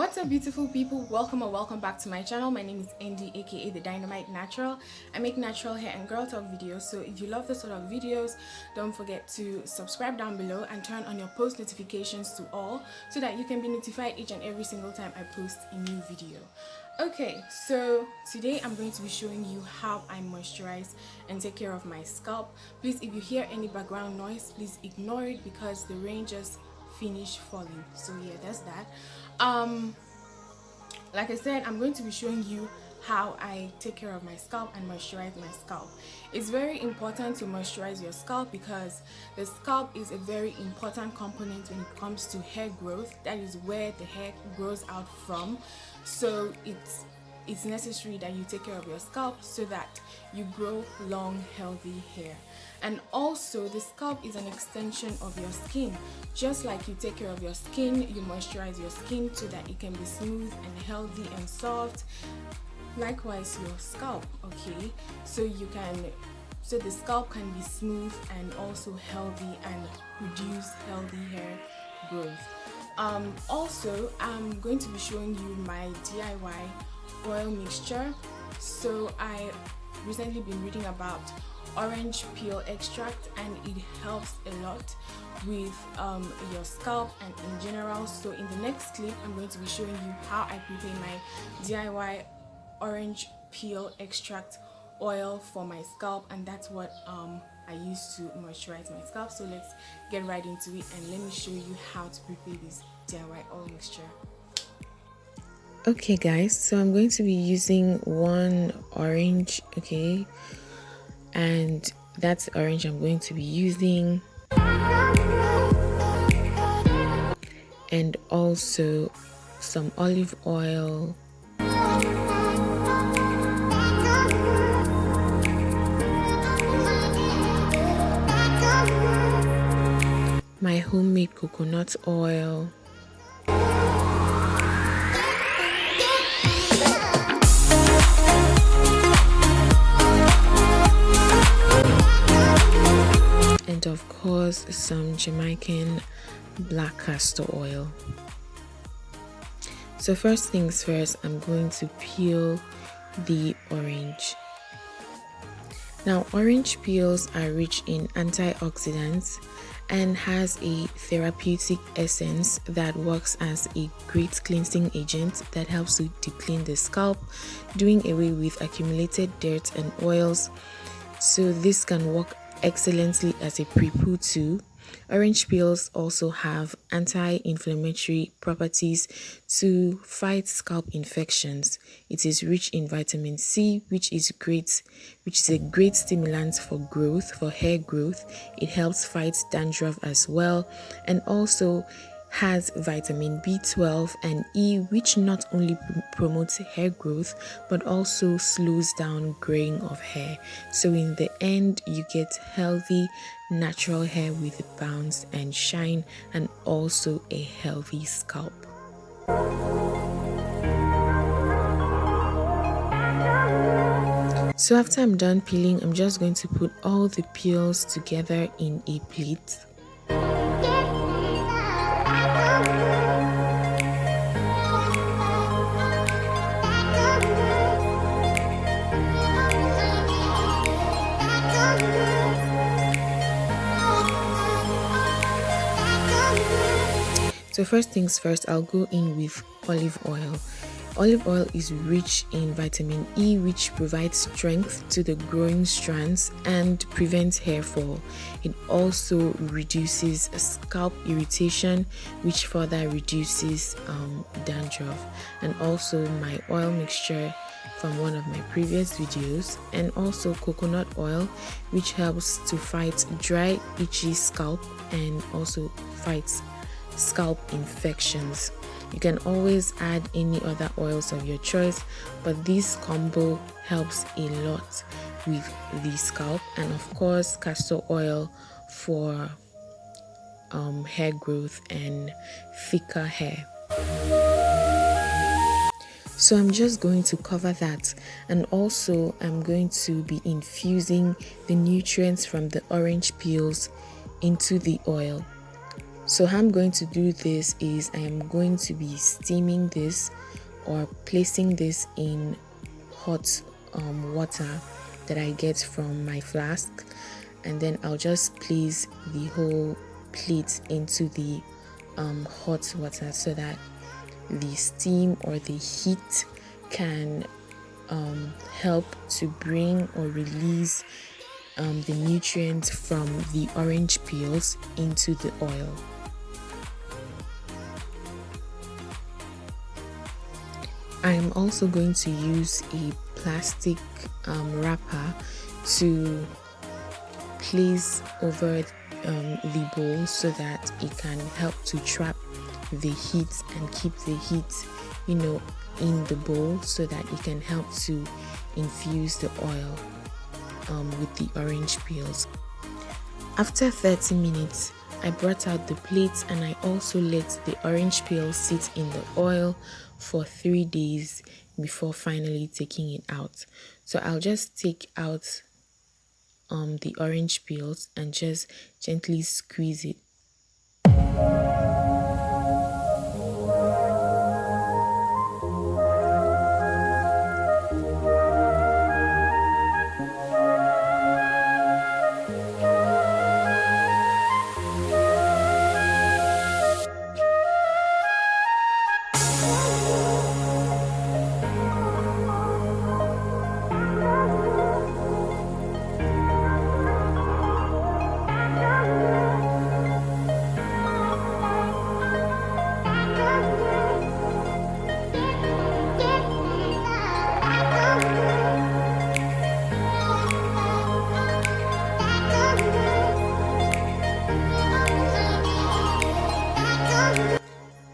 What's up, beautiful people? Welcome or welcome back to my channel. My name is Andy, aka the Dynamite Natural. I make natural hair and girl talk videos, so if you love this sort of videos, don't forget to subscribe down below and turn on your post notifications to all so that you can be notified each and every single time I post a new video. Okay, so today I'm going to be showing you how I moisturize and take care of my scalp. Please, if you hear any background noise, please ignore it because the rain just finished falling. So yeah, that's that. Like I said, I'm going to be showing you how I take care of my scalp and moisturize my scalp. It's very important to moisturize your scalp because the scalp is a very important component when it comes to hair growth. That is where the hair grows out from. So it's necessary that you take care of your scalp so that you grow long, healthy hair. And also, the scalp is an extension of your skin. Just like you take care of your skin, you moisturize your skin so that it can be smooth and healthy and soft. Likewise, your scalp, okay? So the scalp can be smooth and also healthy and produce healthy hair growth. Also, I'm going to be showing you my DIY oil mixture. So I recently been reading about orange peel extract and it helps a lot with your scalp and in general. So in the next clip, I'm going to be showing you how I prepare my DIY orange peel extract oil for my scalp, and that's what I use to moisturize my scalp. So let's get right into it and let me show you how to prepare this DIY oil mixture. Okay guys, so I'm going to be using one orange, okay, and that's the orange I'm going to be using, and also some olive oil, my homemade coconut oil, and of course some Jamaican black castor oil. So first things first, I'm going to peel the orange. Now, orange peels are rich in antioxidants and has a therapeutic essence that works as a great cleansing agent that helps to deep clean the scalp, doing away with accumulated dirt and oils. So this can work excellently as a pre-poo too. Orange peels also have anti-inflammatory properties to fight scalp infections. It is rich in vitamin C, which is a great stimulant for growth, for hair growth. It helps fight dandruff as well, and also has vitamin B12 and E, which not only promotes hair growth but also slows down graying of hair. So in the end, you get healthy natural hair with bounce and shine, and also a healthy scalp. So after I'm done peeling, I'm just going to put all the peels together in a plate. So first things first, I'll go in with olive oil. Olive oil is rich in vitamin E, which provides strength to the growing strands and prevents hair fall. It also reduces scalp irritation, which further reduces dandruff. And also my oil mixture from one of my previous videos, and also coconut oil, which helps to fight dry, itchy scalp and also fights scalp infections. You can always add any other oils of your choice, but this combo helps a lot with the scalp. And of course, castor oil for hair growth and thicker hair. So I'm just going to cover that, and also I'm going to be infusing the nutrients from the orange peels into the oil. So how I'm going to do this is I am going to be steaming this or placing this in hot water that I get from my flask, and then I'll just place the whole plate into the hot water so that the steam or the heat can help to bring or release the nutrients from the orange peels into the oil. I am also going to use a plastic wrapper to place over the bowl so that it can help to trap the heat and keep the heat, in the bowl so that it can help to infuse the oil with the orange peels. After 30 minutes, I brought out the plate and I also let the orange peel sit in the oil for 3 days before finally taking it out. So I'll just take out the orange peels and just gently squeeze it.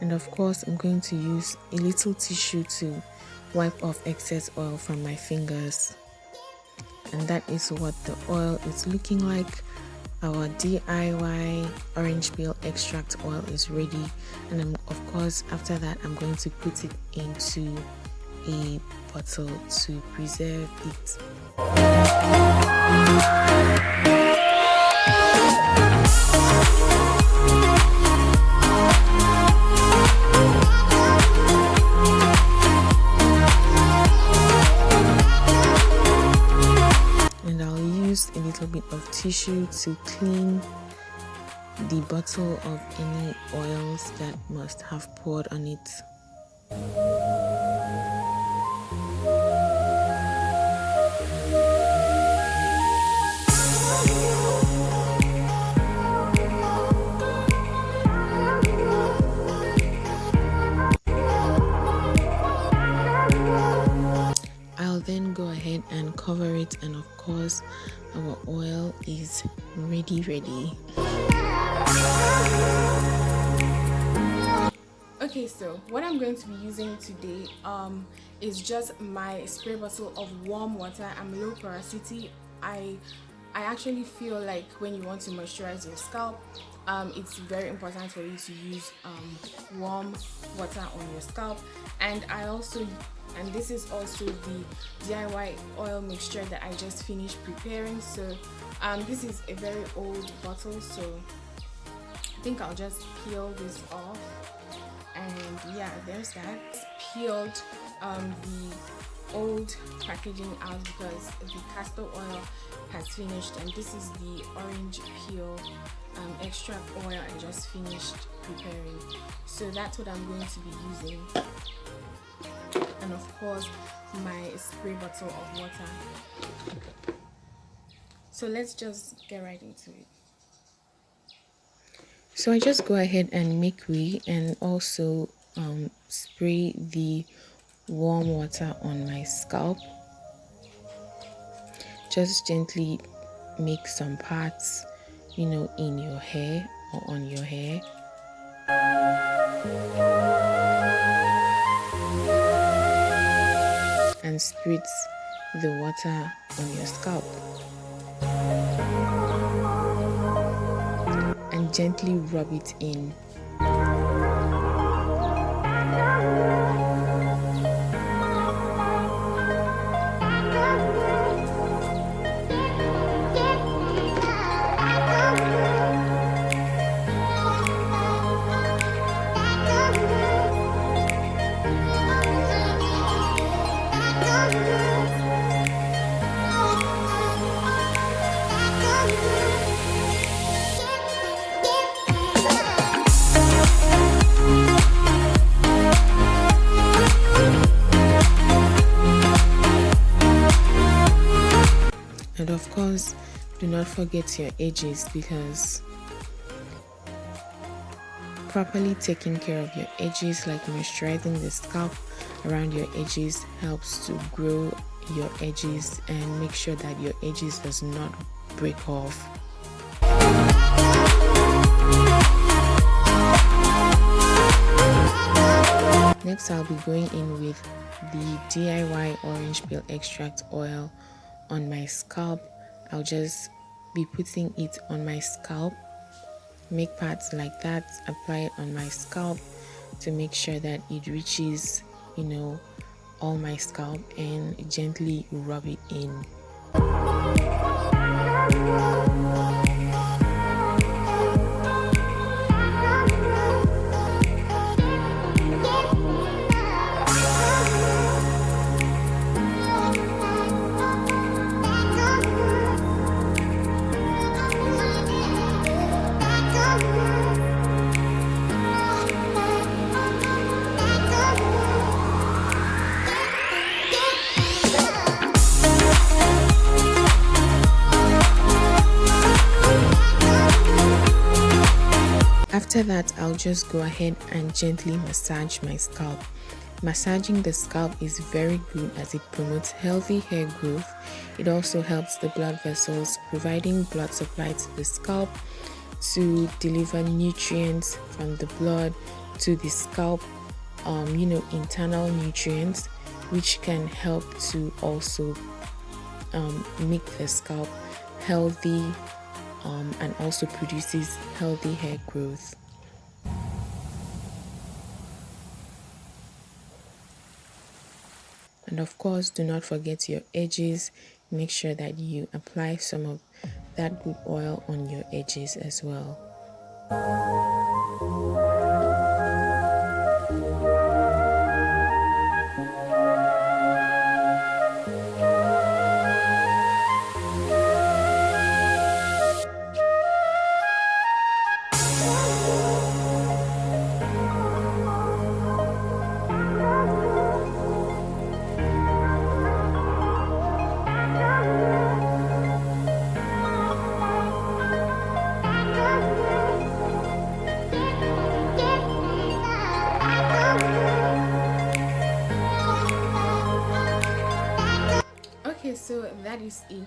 And of course, I'm going to use a little tissue to wipe off excess oil from my fingers. And that is what the oil is looking like. Our DIY orange peel extract oil is ready, and of course after that I'm going to put it into a bottle to preserve it. A little bit of tissue to clean the bottle of any oils that must have poured on it. I'll then go ahead and cover it, and of course our oil is ready. Okay, so what I'm going to be using today is just my spray bottle of warm water. I'm low porosity. I actually feel like when you want to moisturize your scalp, it's very important for you to use warm water on your scalp. And this is also the DIY oil mixture that I just finished preparing. So this is a very old bottle, so I think I'll just peel this off. And yeah, there's that. Peeled the old packaging out because the castor oil has finished, and this is the orange peel extract oil I just finished preparing. So that's what I'm going to be using, and of course my spray bottle of water. So let's just get right into it. So I just go ahead and make way and also spray the warm water on my scalp. Just gently make some parts, in your hair or on your hair. And spritz the water on your scalp. And gently rub it in. And of course, do not forget your edges, because properly taking care of your edges, like moisturizing the scalp around your edges, helps to grow your edges and make sure that your edges does not break off. Next, I'll be going in with the DIY orange peel extract oil on my scalp. I'll just be putting it on my scalp, make parts like that, apply it on my scalp to make sure that it reaches, all my scalp, and gently rub it in. After that, I'll just go ahead and gently massage my scalp. Massaging the scalp is very good as it promotes healthy hair growth. It also helps the blood vessels, providing blood supply to the scalp to deliver nutrients from the blood to the scalp, internal nutrients, which can help to also make the scalp healthy, and also produces healthy hair growth. And of course, do not forget your edges. Make sure that you apply some of that good oil on your edges as well. So that is it.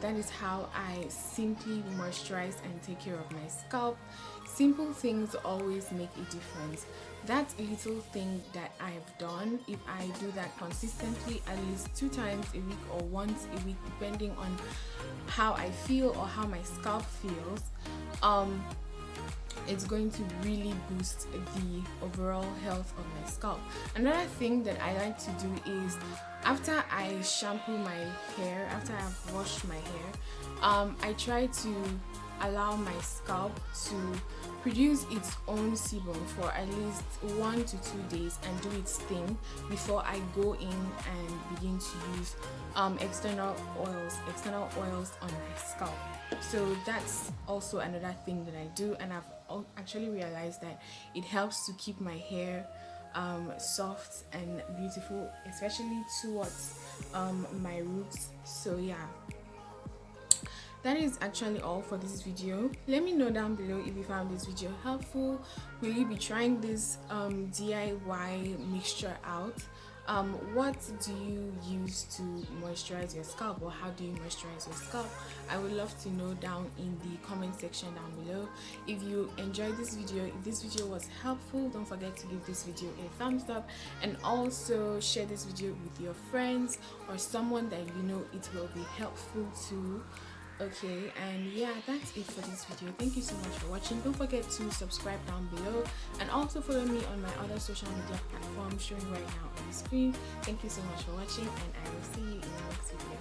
That is how I simply moisturize and take care of my scalp. Simple things always make a difference. That little thing that I've done, if I do that consistently at least 2 times a week or once a week, depending on how I feel or how my scalp feels, it's going to really boost the overall health of my scalp. Another thing that I like to do is, after I shampoo my hair, after I've washed my hair, I try to allow my scalp to produce its own sebum for at least 1 to 2 days and do its thing before I go in and begin to use external oils on my scalp. So that's also another thing that I do, and I've actually realized that it helps to keep my hair soft and beautiful, especially towards my roots. So yeah, that is actually all for this video. Let me know down below if you found this video helpful. Will you be trying this DIY mixture out? What do you use to moisturize your scalp, or how do you moisturize your scalp? I would love to know down in the comment section down below. If you enjoyed this video, if this video was helpful, don't forget to give this video a thumbs up, and also share this video with your friends or someone that you know it will be helpful to. Okay, and yeah, that's it for this video. Thank you so much for watching. Don't forget to subscribe down below, and also follow me on my other social media platforms showing right now on the screen. Thank you so much for watching, and I will see you in the next video.